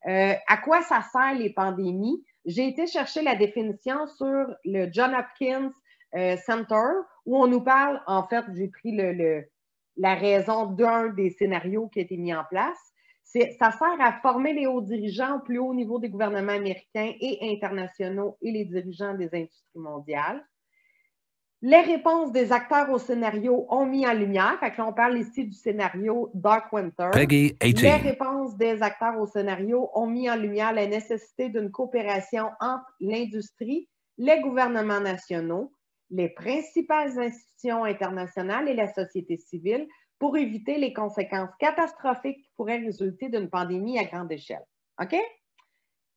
À quoi ça sert les pandémies? J'ai été chercher la définition sur le John Hopkins Center, où on nous parle, en fait, j'ai pris la raison d'un des scénarios qui a été mis en place. Ça sert à former les hauts dirigeants au plus haut niveau des gouvernements américains et internationaux et les dirigeants des industries mondiales. Les réponses des acteurs au scénario ont mis en lumière, fait que là, on parle ici du scénario Dark Winter. Peggy 18. Les réponses des acteurs au scénario ont mis en lumière la nécessité d'une coopération entre l'industrie, les gouvernements nationaux, les principales institutions internationales et la société civile pour éviter les conséquences catastrophiques qui pourraient résulter d'une pandémie à grande échelle. OK?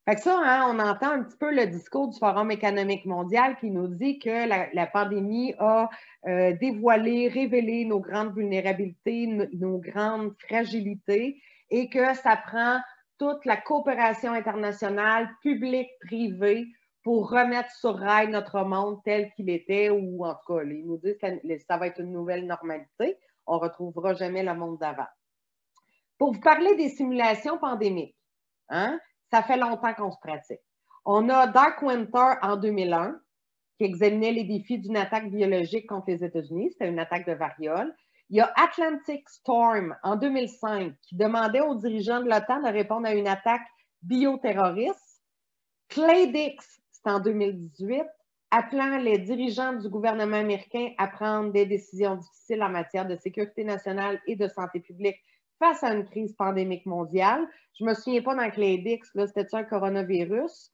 Fait que ça, hein, on entend un petit peu le discours du Forum économique mondial qui nous dit que la pandémie a dévoilé, révélé nos grandes vulnérabilités, nos grandes fragilités et que ça prend toute la coopération internationale, publique, privée, pour remettre sur rail notre monde tel qu'il était, ou en tout cas, ils nous disent que ça va être une nouvelle normalité. On ne retrouvera jamais le monde d'avant. Pour vous parler des simulations pandémiques, hein, ça fait longtemps qu'on se pratique. On a Dark Winter en 2001, qui examinait les défis d'une attaque biologique contre les États-Unis. C'était une attaque de variole. Il y a Atlantic Storm en 2005, qui demandait aux dirigeants de l'OTAN de répondre à une attaque bioterroriste. Clay Dix, c'est en 2018, appelant les dirigeants du gouvernement américain à prendre des décisions difficiles en matière de sécurité nationale et de santé publique face à une crise pandémique mondiale. Je ne me souviens pas dans Clay Dix, c'était un coronavirus.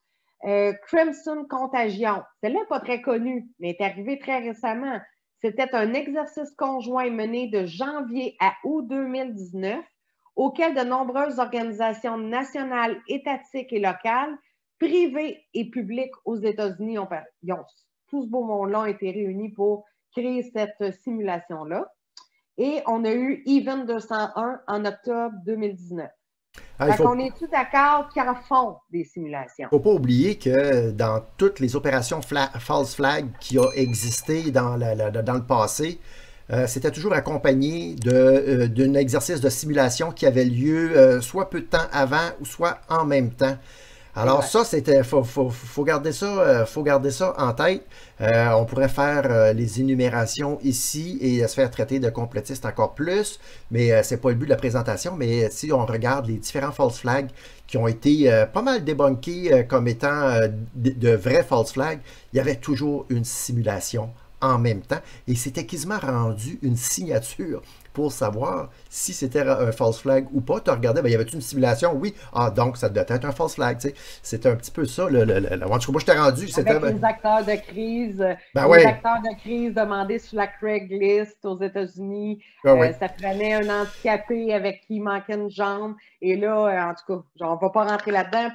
Crimson Contagion, celle-là n'est pas très connue, mais est arrivée très récemment. C'était un exercice conjoint mené de janvier à août 2019, auquel de nombreuses organisations nationales, étatiques et locales, privées et publiques aux États-Unis, tout ce beau monde-là ont été réunis pour créer cette simulation-là. Et on a eu Even 201 en octobre 2019. On est-tu d'accord qu'en font des simulations? Il ne faut pas oublier que dans toutes les opérations false flag qui ont existé dans le passé, c'était toujours accompagné d'un exercice de simulation qui avait lieu soit peu de temps avant ou soit en même temps. Alors ça, faut garder ça en tête. On pourrait faire les énumérations ici et se faire traiter de complotiste encore plus, mais c'est pas le but de la présentation. Mais si on regarde les différents false flags qui ont été pas mal débunkés comme étant de vrais false flags, il y avait toujours une simulation en même temps et c'était quasiment rendu une signature pour savoir si c'était un false flag ou pas. Tu regardais, ben, y avait-tu une simulation? Oui. Ah, donc ça devait être un false flag. C'était un petit peu ça. Moi, je t'ai rendu. Avec les acteurs de crise, acteurs de crise demandés sur la Craigslist aux États-Unis. Ça prenait un handicapé avec qui il manquait une jambe. Et là, en tout cas, on ne va pas rentrer là-dedans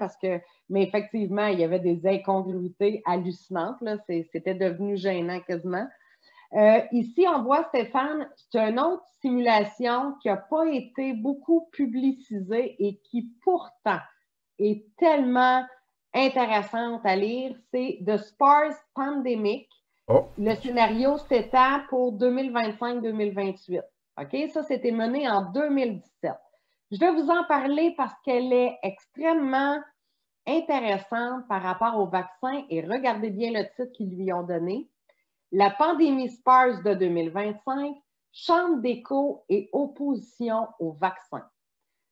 mais effectivement, il y avait des incongruités hallucinantes. C'était devenu gênant quasiment. Ici, on voit, Stéphane, c'est une autre simulation qui n'a pas été beaucoup publicisée et qui pourtant est tellement intéressante à lire. C'est The SPARS Pandemic. Le scénario s'étend pour 2025-2028. OK? Ça, c'était mené en 2017. Je vais vous en parler parce qu'elle est extrêmement intéressante par rapport au vaccin et regardez bien le titre qu'ils lui ont donné. La pandémie SPARS de 2025, chambre d'écho et opposition au vaccin.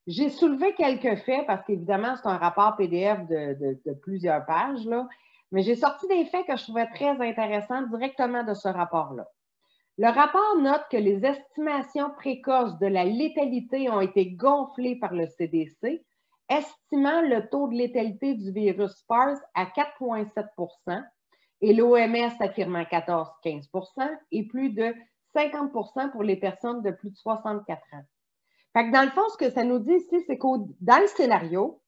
J'ai soulevé quelques faits parce qu'évidemment, c'est un rapport PDF de plusieurs pages, là, mais j'ai sorti des faits que je trouvais très intéressants directement de ce rapport-là. Le rapport note que les estimations précoces de la létalité ont été gonflées par le CDC, estimant le taux de létalité du virus SPARS à 4,7 % et l'OMS affirmant 14-15 % et plus de 50 % pour les personnes de plus de 64 ans. Fait que dans le fond, ce que ça nous dit ici, c'est que dans le scénario,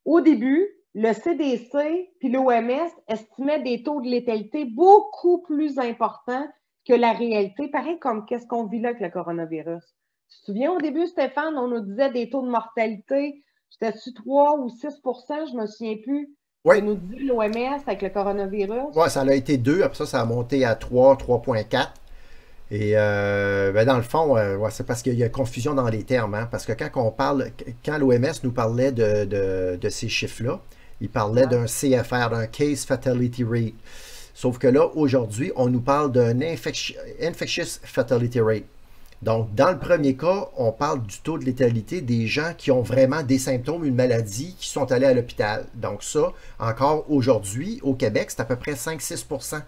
au début, le CDC puis l'OMS estimaient des taux de létalité beaucoup plus importants que la réalité, pareil comme qu'est-ce qu'on vit là avec le coronavirus. Tu te souviens, au début, Stéphane, on nous disait des taux de mortalité, c'était-tu 3 ou 6 % je ne me souviens plus. Oui. Ça nous dit l'OMS avec le coronavirus. Oui, ça a été 2, après ça a monté à 3, 3,4. Et ben, dans le fond, ouais, c'est parce qu'il y a confusion dans les termes, hein, parce que quand l'OMS nous parlait de ces chiffres-là, il parlait Ouais. d'un CFR, d'un Case Fatality Rate. Sauf que là, aujourd'hui, on nous parle d'un Infectious Fatality Rate. Donc, dans le premier cas, on parle du taux de létalité des gens qui ont vraiment des symptômes, une maladie, qui sont allés à l'hôpital. Donc ça, encore aujourd'hui, au Québec, c'est à peu près 5-6%.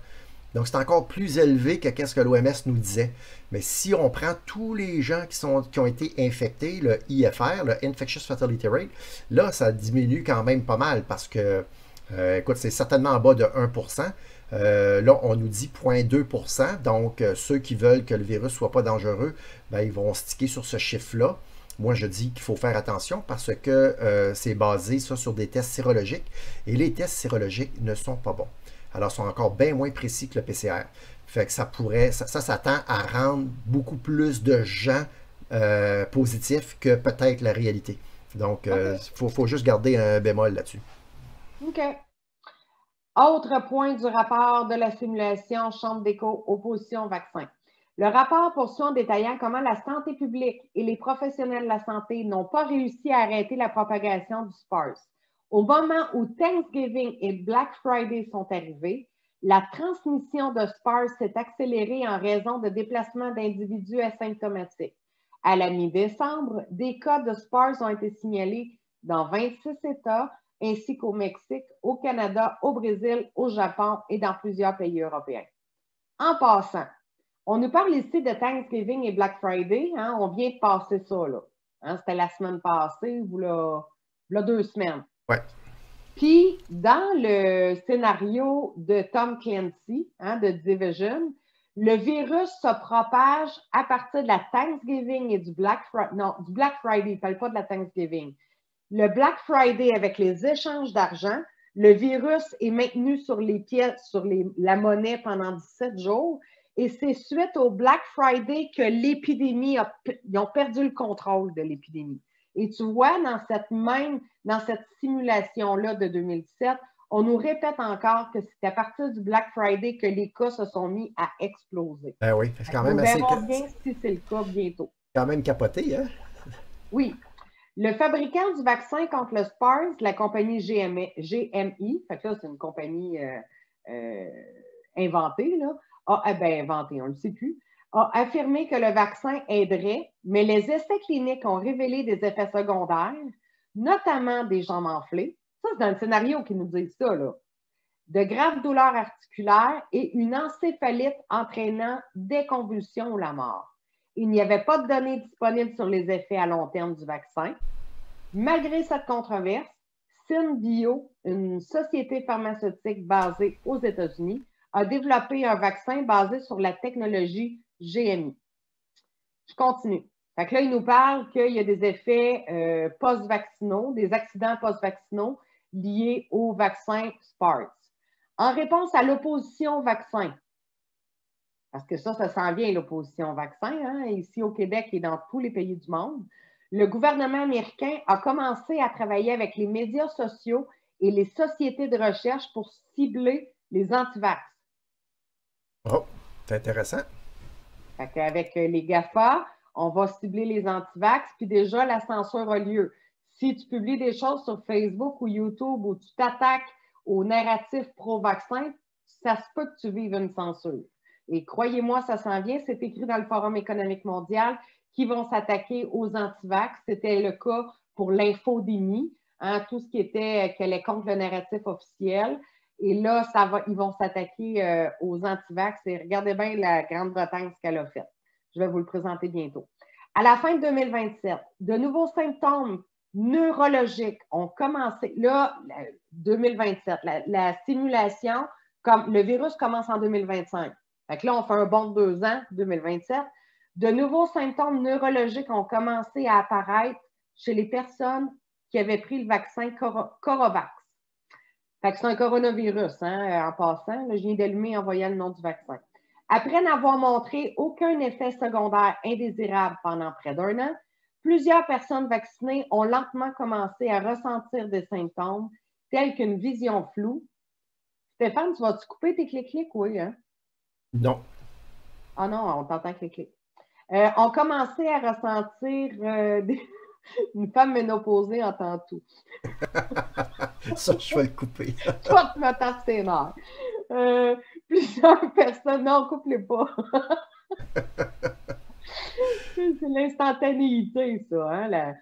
Donc, c'est encore plus élevé que ce que l'OMS nous disait. Mais si on prend tous les gens qui ont été infectés, le IFR, le Infectious Fatality Rate, là, ça diminue quand même pas mal parce que, écoute, c'est certainement en bas de 1%. Là, on nous dit 0,2%. Donc, ceux qui veulent que le virus ne soit pas dangereux, ben, ils vont sticker sur ce chiffre-là. Moi, je dis qu'il faut faire attention parce que c'est basé ça, sur des tests sérologiques. Et les tests sérologiques ne sont pas bons. Alors, ils sont encore bien moins précis que le PCR. Fait que ça tend à rendre beaucoup plus de gens positifs que peut-être la réalité. Donc, il faut juste garder un bémol là-dessus. OK. Autre point du rapport de la simulation Chambre d'écho opposition au vaccin. Le rapport poursuit en détaillant comment la santé publique et les professionnels de la santé n'ont pas réussi à arrêter la propagation du SPARS. Au moment où Thanksgiving et Black Friday sont arrivés, la transmission de SPARS s'est accélérée en raison de déplacements d'individus asymptomatiques. À la mi-décembre, des cas de SPARS ont été signalés dans 26 États, ainsi qu'au Mexique, au Canada, au Brésil, au Japon et dans plusieurs pays européens. En passant, on nous parle ici de Thanksgiving et Black Friday. Hein, on vient de passer ça, là. Hein, c'était la semaine passée, ou là 2 semaines. Ouais. Puis, dans le scénario de Tom Clancy, hein, de Division, le virus se propage à partir de la Thanksgiving et du Black Friday. Non, du Black Friday, il ne parle pas de la Thanksgiving. Le Black Friday, avec les échanges d'argent, le virus est maintenu sur les pièces, sur la monnaie pendant 17 jours. Et c'est suite au Black Friday que ils ont perdu le contrôle de l'épidémie. Et tu vois, dans cette simulation-là de 2017, on nous répète encore que c'est à partir du Black Friday que les cas se sont mis à exploser. Ben oui, c'est quand même Nous verrons bien si c'est le cas bientôt. Quand même capoté, hein? Oui. Le fabricant du vaccin contre le SPARS, la compagnie GMI, fait que là, c'est une compagnie inventée, là, inventée, on ne le sait plus, a affirmé que le vaccin aiderait, mais les essais cliniques ont révélé des effets secondaires, notamment des jambes enflées. Ça, c'est un scénario qui nous dit ça, là. De graves douleurs articulaires et une encéphalite entraînant des convulsions ou la mort. Il n'y avait pas de données disponibles sur les effets à long terme du vaccin. Malgré cette controverse, SynBio, une société pharmaceutique basée aux États-Unis, a développé un vaccin basé sur la technologie GMI. Je continue. Fait que là, il nous parle qu'il y a des effets post-vaccinaux, des accidents post-vaccinaux liés au vaccin SPARS. En réponse à l'opposition au vaccin, parce que ça s'en vient, l'opposition au vaccin, hein, ici au Québec et dans tous les pays du monde, le gouvernement américain a commencé à travailler avec les médias sociaux et les sociétés de recherche pour cibler les antivax. Oh, c'est intéressant. Fait qu'avec les GAFA, on va cibler les antivax, puis déjà, la censure a lieu. Si tu publies des choses sur Facebook ou YouTube où tu t'attaques au narratif pro-vaccin, ça se peut que tu vives une censure. Et croyez-moi, ça s'en vient, c'est écrit dans le Forum économique mondial qui vont s'attaquer aux antivax. C'était le cas pour l'infodémie, hein, tout ce qui était qu'elle est contre le narratif officiel. Et là, ils vont s'attaquer aux antivax. Et regardez bien la Grande-Bretagne, ce qu'elle a fait. Je vais vous le présenter bientôt. À la fin de 2027, de nouveaux symptômes neurologiques ont commencé. Là, 2027, la simulation, comme le virus commence en 2025. Fait que là, on fait un bond de 2 ans, 2027. De nouveaux symptômes neurologiques ont commencé à apparaître chez les personnes qui avaient pris le vaccin Corovax. Fait que c'est un coronavirus, hein, en passant. Là, je viens d'allumer en voyant le nom du vaccin. Après n'avoir montré aucun effet secondaire indésirable pendant près d'1 an, plusieurs personnes vaccinées ont lentement commencé à ressentir des symptômes tels qu'une vision floue. Stéphane, tu vas-tu couper tes clics-clics? Oui, hein? Non. Ah non, on t'entend cliquer. On commençait à ressentir une femme ménopausée entend tout. Ça, je vais le couper. Toi, tu me tasses tes nerfs. Plusieurs personnes, non, coupe-les pas. C'est l'instantanéité, ça. Hein,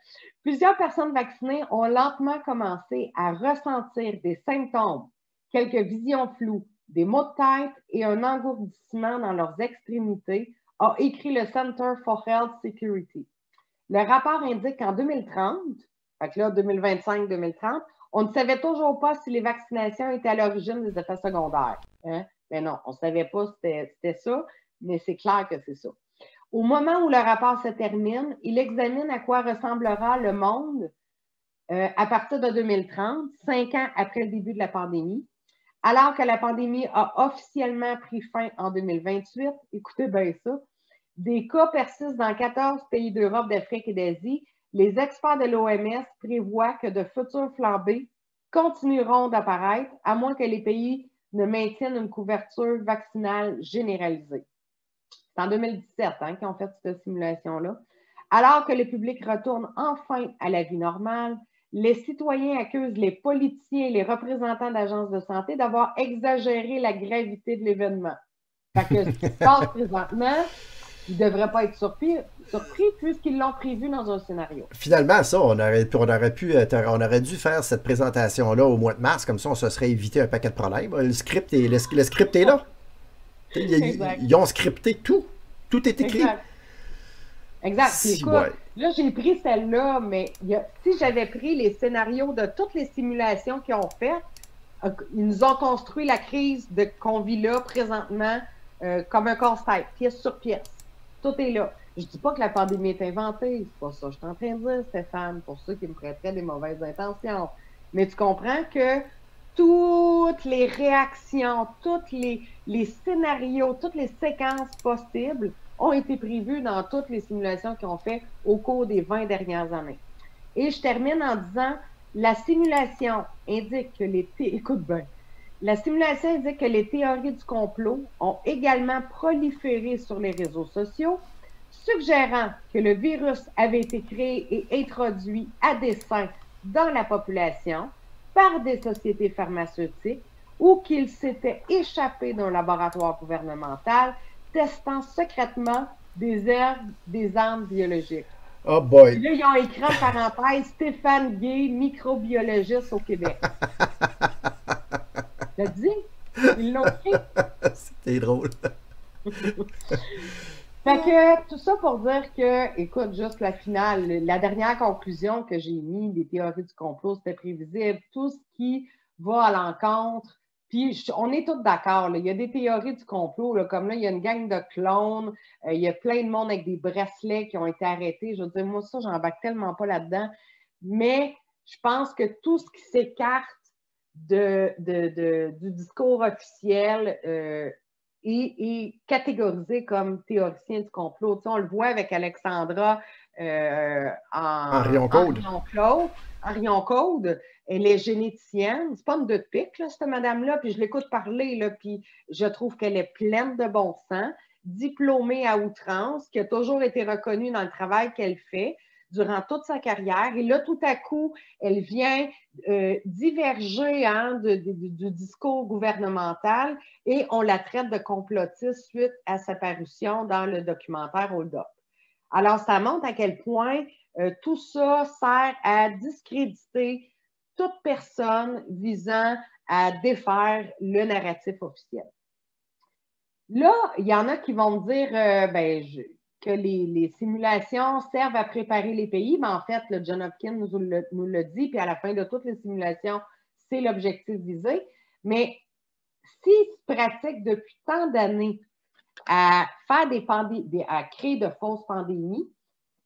Plusieurs personnes vaccinées ont lentement commencé à ressentir des symptômes, quelques visions floues, des maux de tête et un engourdissement dans leurs extrémités, a écrit le Center for Health Security. Le rapport indique qu'en 2030, fait que là, 2025-2030, on ne savait toujours pas si les vaccinations étaient à l'origine des effets secondaires. Hein? Mais non, on ne savait pas si c'était ça, mais c'est clair que c'est ça. Au moment où le rapport se termine, il examine à quoi ressemblera le monde à partir de 2030, 5 ans après le début de la pandémie. Alors que la pandémie a officiellement pris fin en 2028, écoutez bien ça, des cas persistent dans 14 pays d'Europe, d'Afrique et d'Asie. Les experts de l'OMS prévoient que de futures flambées continueront d'apparaître, à moins que les pays ne maintiennent une couverture vaccinale généralisée. C'est en 2017 qu'ils ont fait cette simulation-là. Alors que le public retourne enfin à la vie normale, les citoyens accusent les politiciens et les représentants d'agences de santé d'avoir exagéré la gravité de l'événement. Fait que ce qui se passe présentement, ils ne devraient pas être surpris puisqu'ils l'ont prévu dans un scénario. Finalement, ça, on aurait dû faire cette présentation-là au mois de mars, comme ça on se serait évité un paquet de problèmes. Le script est là. Ils ont scripté tout. Tout est écrit. Exact. Puis, écoute, là, j'ai pris celle-là, mais si j'avais pris les scénarios de toutes les simulations qu'ils ont faites, ils nous ont construit la crise qu'on vit là présentement comme un casse-tête, pièce sur pièce. Tout est là. Je dis pas que la pandémie est inventée, c'est pas ça que je suis en train de dire, Stéphane, pour ceux qui me prêteraient des mauvaises intentions. Mais tu comprends que toutes les réactions, tous les scénarios, toutes les séquences possibles ont été prévues dans toutes les simulations qu'ils ont fait au cours des 20 dernières années. Et je termine en disant, la simulation indique que la simulation indique que les théories du complot ont également proliféré sur les réseaux sociaux, suggérant que le virus avait été créé et introduit à dessein dans la population par des sociétés pharmaceutiques ou qu'il s'était échappé d'un laboratoire gouvernemental testant secrètement des armes biologiques. Oh boy! Et là, ils ont écrit en parenthèse Stéphane Gay, microbiologiste au Québec. T'as dit? Ils l'ont écrit. C'était drôle. Fait que tout ça pour dire que, écoute, juste la finale, la dernière conclusion que j'ai mise des théories du complot, c'était prévisible. Tout ce qui va à l'encontre. Puis, on est tous d'accord. Il y a des théories du complot, là, comme là, il y a une gang de clones, il y a plein de monde avec des bracelets qui ont été arrêtés. Je veux dire, moi, ça, j'embarque tellement pas là-dedans. Mais je pense que tout ce qui s'écarte du discours officiel est catégorisé comme théoricien du complot. Tu sais, on le voit avec Alexandra Arion Code. Elle est généticienne. C'est pas une deux de pique, là, cette madame-là. Puis je l'écoute parler, là, puis je trouve qu'elle est pleine de bon sens, diplômée à outrance, qui a toujours été reconnue dans le travail qu'elle fait durant toute sa carrière. Et là, tout à coup, elle vient diverger du discours gouvernemental et on la traite de complotiste suite à sa parution dans le documentaire Hold Up. Alors, ça montre à quel point tout ça sert à discréditer toute personne visant à défaire le narratif officiel. Là, il y en a qui vont me dire que les simulations servent à préparer les pays, mais en fait, le John Hopkins nous le dit, puis à la fin de toutes les simulations, c'est l'objectif visé. Mais s'ils se pratiquent depuis tant d'années à faire à créer de fausses pandémies,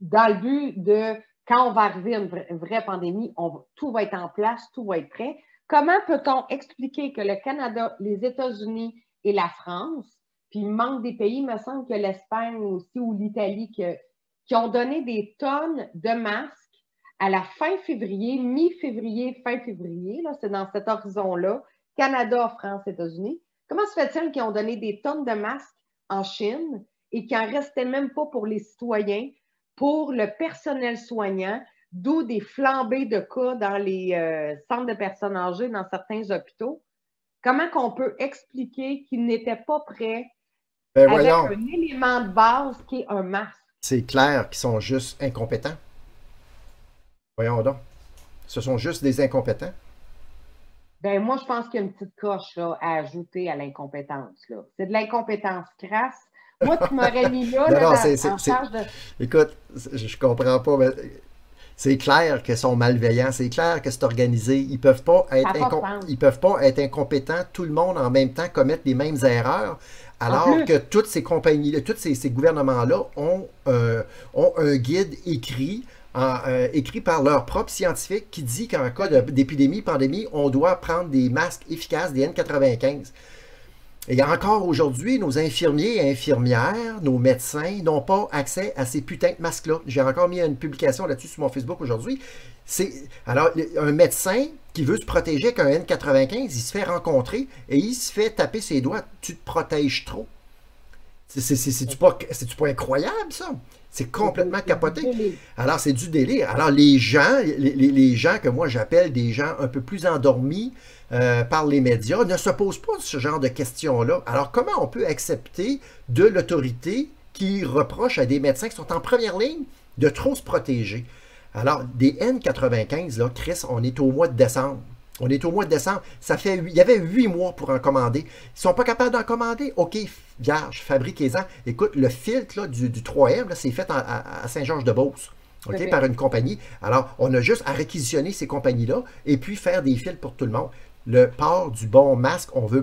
dans le but de, quand on va arriver à une vraie pandémie, tout va être en place, tout va être prêt. Comment peut-on expliquer que le Canada, les États-Unis et la France, puis il manque des pays, il me semble que l'Espagne aussi ou l'Italie, qui ont donné des tonnes de masques à la fin février, mi-février, fin février, là, c'est dans cet horizon-là, Canada, France, États-Unis. Comment se fait-il qu'ils ont donné des tonnes de masques en Chine et qu'il n'en restait même pas pour les citoyens, pour le personnel soignant, d'où des flambées de cas dans les centres de personnes âgées, dans certains hôpitaux. Comment qu'on peut expliquer qu'ils n'étaient pas prêts Ben avec voyons, un élément de base qui est un masque? c'est clair qu'ils sont juste incompétents. Voyons donc. Ce sont juste des incompétents. Ben moi, je pense qu'il y a une petite coche là, à ajouter à l'incompétence. C'est de l'incompétence crasse. Moi, tu m'aurais mis là, Non, non, en charge de... Écoute, je comprends pas, mais c'est clair qu'ils sont malveillants, c'est clair que c'est organisé. Ils peuvent pas être incompétents, tout le monde en même temps commettre les mêmes erreurs, alors que toutes ces compagnies, tous ces gouvernements-là ont un guide écrit par leur propre scientifique qui dit qu'en cas d'épidémie, pandémie, on doit prendre des masques efficaces, des N95. Et encore aujourd'hui, nos infirmiers et infirmières, nos médecins n'ont pas accès à ces putains de masques-là. J'ai encore mis une publication là-dessus sur mon Facebook aujourd'hui. Alors, un médecin qui veut se protéger avec un N95, il se fait rencontrer et il se fait taper ses doigts. Tu te protèges trop. C'est-tu pas incroyable, ça? C'est complètement capoté. Alors, c'est du délire. Alors, les gens que moi j'appelle des gens un peu plus endormis par les médias ne se posent pas ce genre de questions-là. Alors, comment on peut accepter de l'autorité qui reproche à des médecins qui sont en première ligne de trop se protéger? Alors, des N95, là, Chris, on est au mois de décembre. On est au mois de décembre. Il y avait 8 mois pour en commander. Ils ne sont pas capables d'en commander. OK, vierge, fabriquez-en. Écoute, le filtre là, du 3M, c'est fait à Saint-Georges-de-Beauce. OK, par une compagnie. Alors, on a juste à réquisitionner ces compagnies-là et puis faire des filtres pour tout le monde. Le port du bon masque, on veut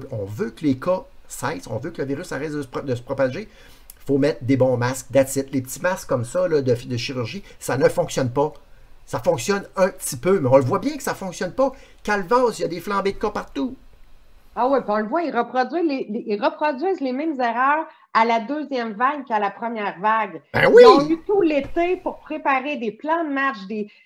que les cas cessent, on veut que le virus arrête de se propager. Il faut mettre des bons masques, that's it. Les petits masques comme ça là, de chirurgie, ça ne fonctionne pas. Ça fonctionne un petit peu, mais on le voit bien que ça ne fonctionne pas. Calvas, il y a des flambées de cas partout. Ah oui, puis on le voit, ils reproduisent les mêmes erreurs à la deuxième vague qu'à la première vague. Ben oui! Ils ont eu tout l'été pour préparer des plans de match,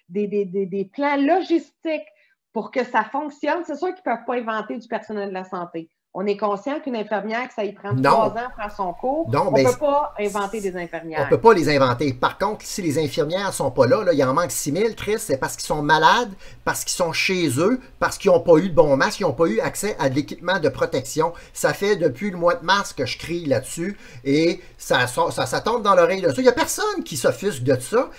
des plans logistiques pour que ça fonctionne. C'est sûr qu'ils ne peuvent pas inventer du personnel de la santé. On est conscient qu'une infirmière, que ça y prend 3 ans à faire son cours, on ne peut pas inventer des infirmières. On ne peut pas les inventer. Par contre, si les infirmières ne sont pas là, il en manque 6000, Chris, c'est parce qu'ils sont malades, parce qu'ils sont chez eux, parce qu'ils n'ont pas eu le bon masque, ils n'ont pas eu accès à de l'équipement de protection. Ça fait depuis le mois de mars que je crie là-dessus et ça tombe dans l'oreille de ça. Il n'y a personne qui s'offusque de ça.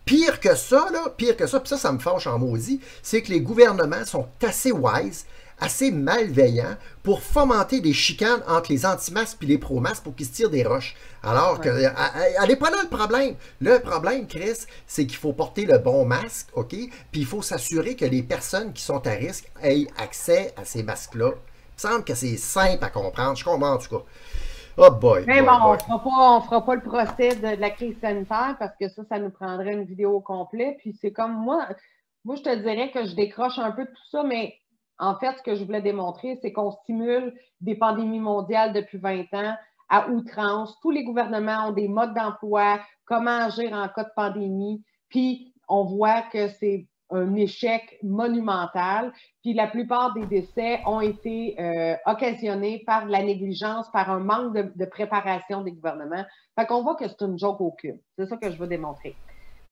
Pire que ça, puis ça me fâche en maudit, c'est que les gouvernements sont assez wise, assez malveillants pour fomenter des chicanes entre les anti-masques et les pro-masques pour qu'ils se tirent des roches. Alors que, elle n'est pas là le problème. Le problème, Chris, c'est qu'il faut porter le bon masque, OK? Puis il faut s'assurer que les personnes qui sont à risque aient accès à ces masques-là. Il me semble que c'est simple à comprendre. Je comprends en tout cas. Oh boy! Mais bon, on fera pas le procès de la crise sanitaire parce que ça nous prendrait une vidéo au complet. Puis c'est comme moi, je te dirais que je décroche un peu de tout ça, mais en fait, ce que je voulais démontrer, c'est qu'on stimule des pandémies mondiales depuis 20 ans à outrance. Tous les gouvernements ont des modes d'emploi, comment agir en cas de pandémie. Puis, on voit que c'est un échec monumental. Puis, la plupart des décès ont été occasionnés par de la négligence, par un manque de préparation des gouvernements. Fait qu'on voit que c'est une joke au cube. C'est ça que je veux démontrer.